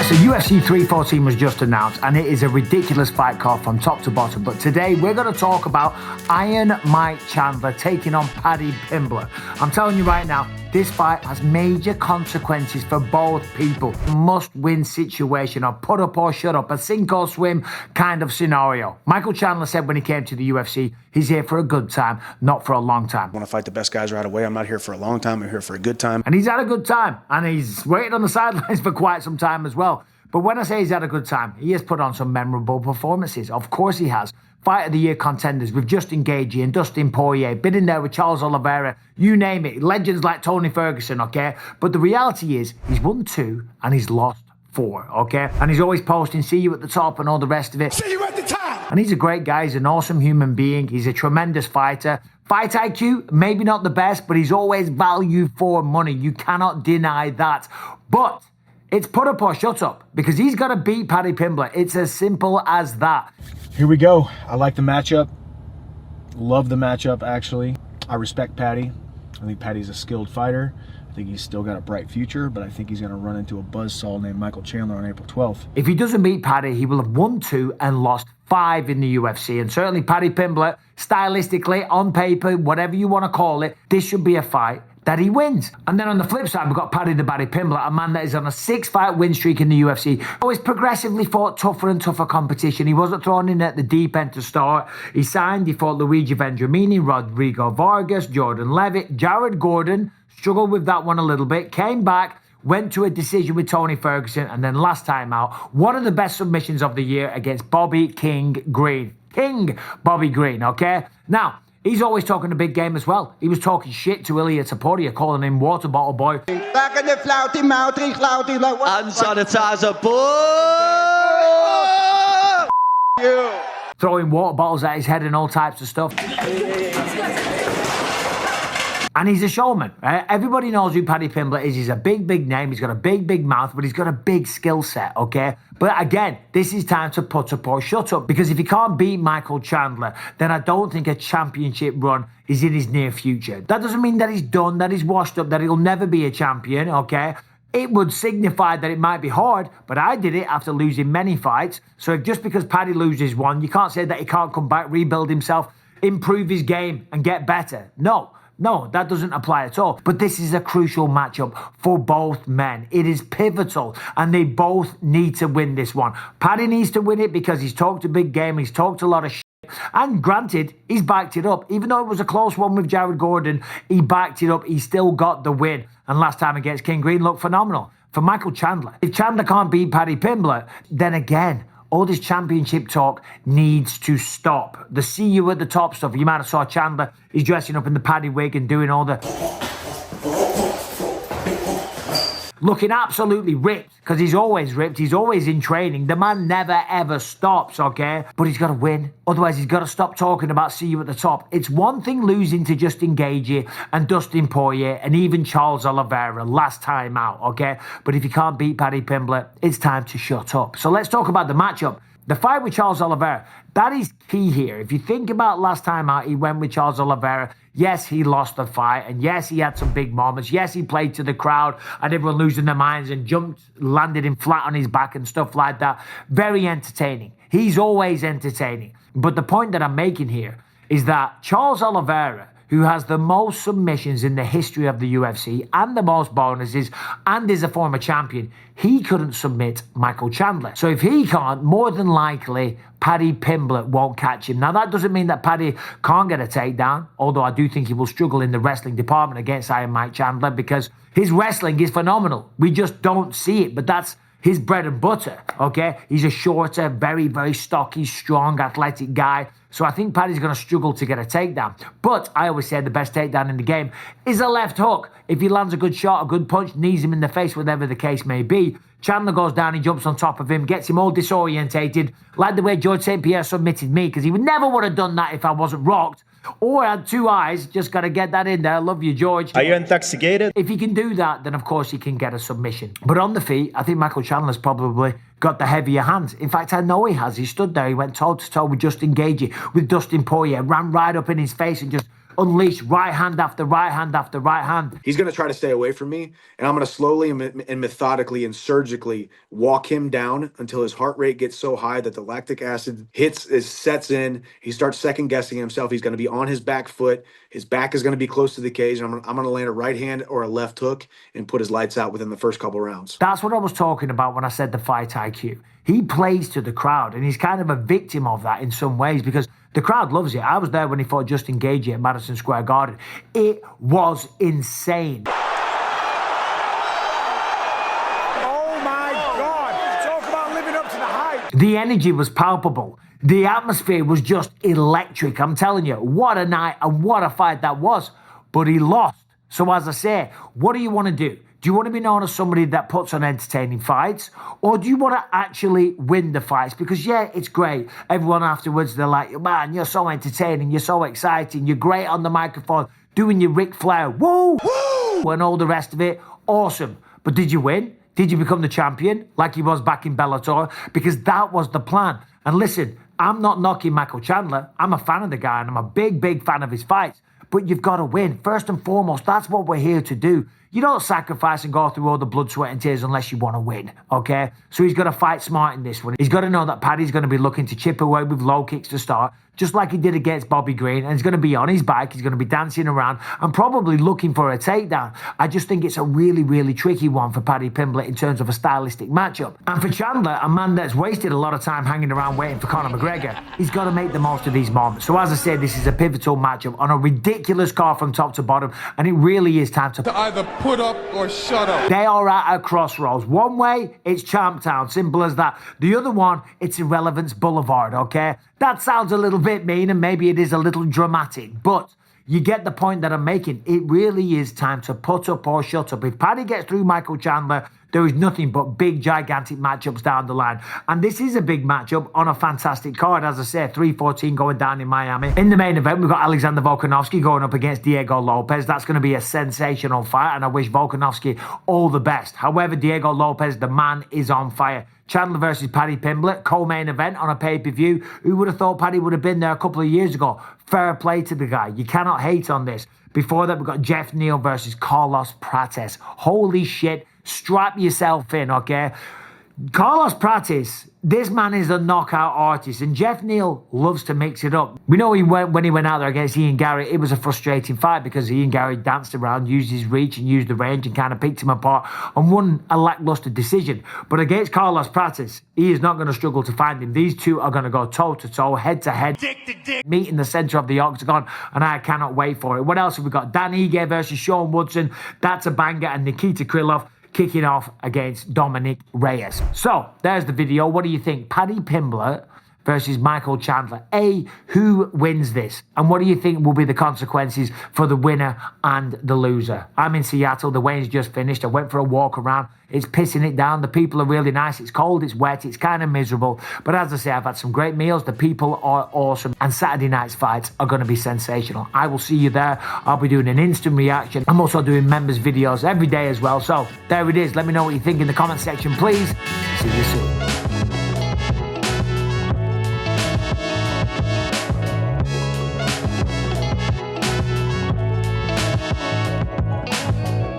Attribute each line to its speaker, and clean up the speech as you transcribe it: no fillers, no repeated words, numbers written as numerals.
Speaker 1: So UFC 314 was just announced, and it is a ridiculous fight card from top to bottom. But today we're going to talk about Iron Mike Chandler taking on Paddy Pimblett. I'm telling you right now, this fight has major consequences for both people. Must-win situation, or put up or shut up, a sink or swim kind of scenario. Michael Chandler said when he came to the UFC, he's here for a good time, not for a long time.
Speaker 2: I want to fight the best guys right away. I'm not here for a long time. I'm here for a good time.
Speaker 1: And he's had a good time, and he's waited on the sidelines for quite some time as well. But when I say he's had a good time, he has put on some memorable performances. Of course he has. Fight of the Year contenders with Justin Gaethje and Dustin Poirier, been in there with Charles Oliveira, you name it, legends like Tony Ferguson, okay? But the reality is, he's won 2 and he's lost 4, okay? And he's always posting, see you at the top and all the rest of it.
Speaker 3: See you at the top!
Speaker 1: And he's a great guy, he's an awesome human being, he's a tremendous fighter. Fight IQ, maybe not the best, but he's always value for money. You cannot deny that. But it's put up or shut up, because he's got to beat Paddy Pimblett. It's as simple as that.
Speaker 2: Here we go. I like the matchup. Love the matchup, actually. I respect Paddy. I think Paddy's a skilled fighter. I think he's still got a bright future, but I think he's going to run into a buzzsaw named Michael Chandler on April 12th.
Speaker 1: If he doesn't beat Paddy, he will have won 2 and lost 5 in the UFC. And certainly Paddy Pimblett, stylistically, on paper, whatever you want to call it, this should be a fight that he wins. And then on the flip side, we've got Paddy the Baddy Pimblett, a man that is on a 6-fight win streak in the UFC. Always progressively fought tougher and tougher competition. He wasn't thrown in at the deep end to start. He fought Luigi Vendramini, Rodrigo Vargas, Jordan Levitt, Jared Gordon, struggled with that one a little bit, came back, went to a decision with Tony Ferguson, and then last time out, one of the best submissions of the year against Bobby King Green. King Bobby Green, okay? Now, he's always talking a big game as well. He was talking shit to Ilia Topuria, calling him water bottle boy.
Speaker 4: Back in the flouty mouth, flouty like what?
Speaker 5: Unsanitizer boy!
Speaker 4: You.
Speaker 1: Throwing water bottles at his head and all types of stuff. And he's a showman. Right? Everybody knows who Paddy Pimblett is. He's a big, big name. He's got a big, big mouth, but he's got a big skill set, okay? But again, this is time to put up or shut up, because if he can't beat Michael Chandler, then I don't think a championship run is in his near future. That doesn't mean that he's done, that he's washed up, that he'll never be a champion, okay? It would signify that it might be hard, but I did it after losing many fights. So just because Paddy loses one, you can't say that he can't come back, rebuild himself, improve his game, and get better. No, that doesn't apply at all. But this is a crucial matchup for both men. It is pivotal, and they both need to win this one. Paddy needs to win it because he's talked a big game, he's talked a lot of shit. And granted, he's backed it up. Even though it was a close one with Jared Gordon, he backed it up. He still got the win. And last time against King Green looked phenomenal. For Michael Chandler, if Chandler can't beat Paddy Pimblett, then again, all this championship talk needs to stop. The see you at the top stuff. You might have saw Chandler. He's dressing up in the Paddy wig and doing all the... looking absolutely ripped, because he's always ripped. He's always in training. The man never, ever stops, okay? But he's got to win. Otherwise, he's got to stop talking about see you at the top. It's one thing losing to Justin Gaethje and Dustin Poirier and even Charles Oliveira last time out, okay? But if you can't beat Paddy Pimblett, it's time to shut up. So let's talk about the matchup. The fight with Charles Oliveira, that is key here. If you think about last time out, he went with Charles Oliveira. Yes, he lost the fight, and yes, he had some big moments. Yes, he played to the crowd and everyone losing their minds and landed him flat on his back and stuff like that. Very entertaining. He's always entertaining. But the point that I'm making here is that Charles Oliveira, who has the most submissions in the history of the UFC and the most bonuses and is a former champion, he couldn't submit Michael Chandler. So if he can't, more than likely, Paddy Pimblett won't catch him. Now, that doesn't mean that Paddy can't get a takedown, although I do think he will struggle in the wrestling department against Iron Mike Chandler, because his wrestling is phenomenal. We just don't see it, but that's his bread and butter, okay? He's a shorter, very, very stocky, strong, athletic guy. So I think Paddy's going to struggle to get a takedown. But I always say the best takedown in the game is a left hook. If he lands a good shot, a good punch, knees him in the face, whatever the case may be, Chandler goes down, he jumps on top of him, gets him all disorientated, like the way George St. Pierre submitted me, because he would never would have done that if I wasn't rocked. Or had 2 eyes, just got to get that in there. I love you, George.
Speaker 5: Are you intoxicated?
Speaker 1: If he can do that, then of course he can get a submission. But on the feet, I think Michael Chandler's probably got the heavier hands. In fact, I know he has. He stood there, he went toe-to-toe with Justin Gaethje, with Dustin Poirier, ran right up in his face and just unleash right hand after right hand after right hand.
Speaker 2: He's going to try to stay away from me, and I'm going to slowly and methodically and surgically walk him down until his heart rate gets so high that the lactic acid sets in. He starts second guessing himself. He's going to be on his back foot. His back is going to be close to the cage, and I'm going to land a right hand or a left hook and put his lights out within the first couple rounds.
Speaker 1: That's what I was talking about when I said the fight IQ. He plays to the crowd, and he's kind of a victim of that in some ways because the crowd loves it. I was there when he fought Justin Gaethje at Madison Square Garden. It was insane.
Speaker 3: Oh my God! Talk about living up to the hype.
Speaker 1: The energy was palpable. The atmosphere was just electric. I'm telling you, what a night and what a fight that was. But he lost. So as I say, what do you want to do? Do you want to be known as somebody that puts on entertaining fights? Or do you want to actually win the fights? Because yeah, it's great. Everyone afterwards, they're like, man, you're so entertaining. You're so exciting. You're great on the microphone, doing your Ric Flair, woo, woo, and all the rest of it. Awesome. But did you win? Did you become the champion like he was back in Bellator? Because that was the plan. And listen, I'm not knocking Michael Chandler. I'm a fan of the guy and I'm a big, big fan of his fights. But you've got to win. First and foremost, that's what we're here to do. You don't sacrifice and go through all the blood, sweat, and tears unless you want to win, okay? So he's got to fight smart in this one. He's got to know that Paddy's going to be looking to chip away with low kicks to start, just like he did against Bobby Green, and he's going to be on his bike, he's going to be dancing around, and probably looking for a takedown. I just think it's a really, really tricky one for Paddy Pimblett in terms of a stylistic matchup. And for Chandler, a man that's wasted a lot of time hanging around waiting for Conor McGregor, he's got to make the most of these moments. So as I said, this is a pivotal matchup on a ridiculous card from top to bottom, and it really is time to
Speaker 3: Either put up or shut up.
Speaker 1: They are at a crossroads. One way, it's Champtown, simple as that. The other one, it's Irrelevance Boulevard, okay? That sounds a little bit mean and maybe it is a little dramatic, but you get the point that I'm making. It really is time to put up or shut up. If Paddy gets through Michael Chandler, there is nothing but big, gigantic matchups down the line. And this is a big matchup on a fantastic card. As I said, 314 going down in Miami. In the main event, we've got Alexander Volkanovski going up against Diego Lopez. That's going to be a sensational fight, and I wish Volkanovski all the best. However, Diego Lopez, the man, is on fire. Chandler versus Paddy Pimblett, co-main event on a pay-per-view. Who would have thought Paddy would have been there a couple of years ago? Fair play to the guy. You cannot hate on this. Before that, we've got Jeff Neal versus Carlos Prates. Holy shit. Strap yourself in, okay? Carlos Prates, this man is a knockout artist, and Jeff Neal loves to mix it up. We know when he went out there against Ian Garry, it was a frustrating fight because Ian Garry danced around, used his reach and used the range and kind of picked him apart and won a lackluster decision. But against Carlos Prates, he is not going to struggle to find him. These two are going to go toe-to-toe, head-to-head, meet in the center of the octagon, and I cannot wait for it. What else have we got? Dan Ige versus Sean Woodson. That's a banger. And Nikita Krylov kicking off against Dominic Reyes. So, there's the video. What do you think? Paddy Pimblett versus Michael Chandler. A, who wins this? And what do you think will be the consequences for the winner and the loser? I'm in Seattle. The weigh-in's just finished. I went for a walk around. It's pissing it down. The people are really nice. It's cold. It's wet. It's kind of miserable. But as I say, I've had some great meals. The people are awesome. And Saturday night's fights are going to be sensational. I will see you there. I'll be doing an instant reaction. I'm also doing members videos every day as well. So there it is. Let me know what you think in the comment section, please. See you soon.